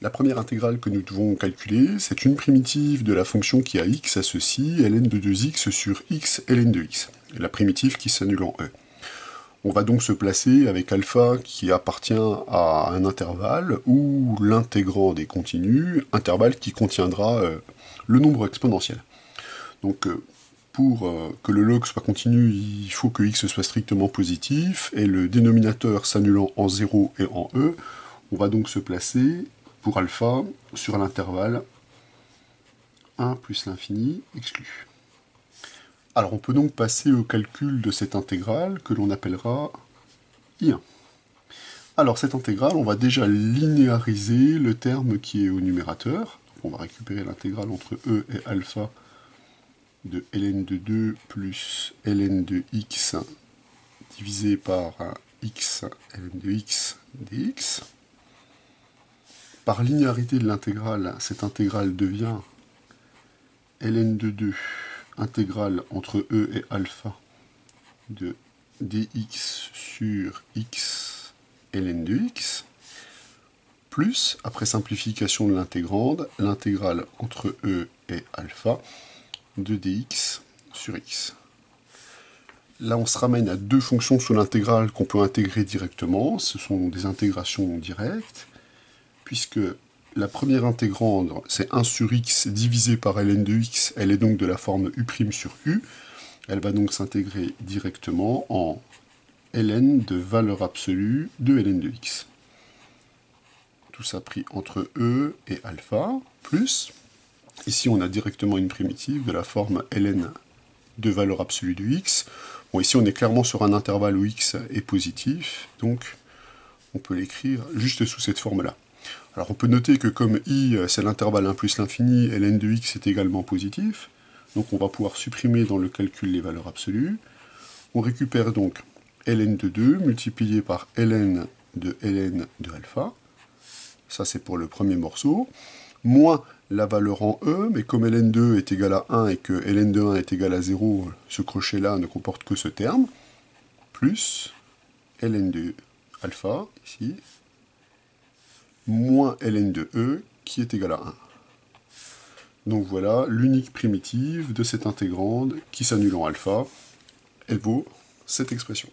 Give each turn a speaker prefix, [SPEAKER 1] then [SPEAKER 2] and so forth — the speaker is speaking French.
[SPEAKER 1] La première intégrale que nous devons calculer, c'est une primitive de la fonction qui a x associe ln de 2x sur x ln de x, et la primitive qui s'annule en e. On va donc se placer avec alpha qui appartient à un intervalle où l'intégrand est continu, intervalle qui contiendra le nombre exponentiel. Donc pour que le log soit continu, il faut que x soit strictement positif, et le dénominateur s'annulant en 0 et en e, on va donc se placer pour alpha sur l'intervalle 1 plus l'infini exclu. Alors on peut donc passer au calcul de cette intégrale que l'on appellera I1. Alors cette intégrale, on va déjà linéariser le terme qui est au numérateur. On va récupérer l'intégrale entre e et alpha de ln de 2 plus ln de x divisé par x ln de x dx. Par linéarité de l'intégrale, cette intégrale devient ln de 2 intégrale entre e et alpha de dx sur x ln de x, plus, après simplification de l'intégrande, l'intégrale entre e et alpha de dx sur x. Là, on se ramène à deux fonctions sur l'intégrale qu'on peut intégrer directement. Ce sont des intégrations directes, puisque la première intégrande, c'est 1 sur x divisé par ln de x, elle est donc de la forme u' sur u. Elle va donc s'intégrer directement en ln de valeur absolue de ln de x. Tout ça pris entre e et alpha, plus, ici on a directement une primitive de la forme ln de valeur absolue de x. Bon, ici on est clairement sur un intervalle où x est positif, donc on peut l'écrire juste sous cette forme-là. Alors on peut noter que comme i c'est l'intervalle 1 plus l'infini, ln de x est également positif, donc on va pouvoir supprimer dans le calcul les valeurs absolues. On récupère donc ln de 2 multiplié par ln de alpha, ça c'est pour le premier morceau, moins la valeur en e, mais comme ln2 est égal à 1 et que ln de 1 est égal à 0, ce crochet-là ne comporte que ce terme, plus ln de alpha, ici, moins ln de e, qui est égal à 1. Donc voilà l'unique primitive de cette intégrande qui s'annule en alpha. Elle vaut cette expression.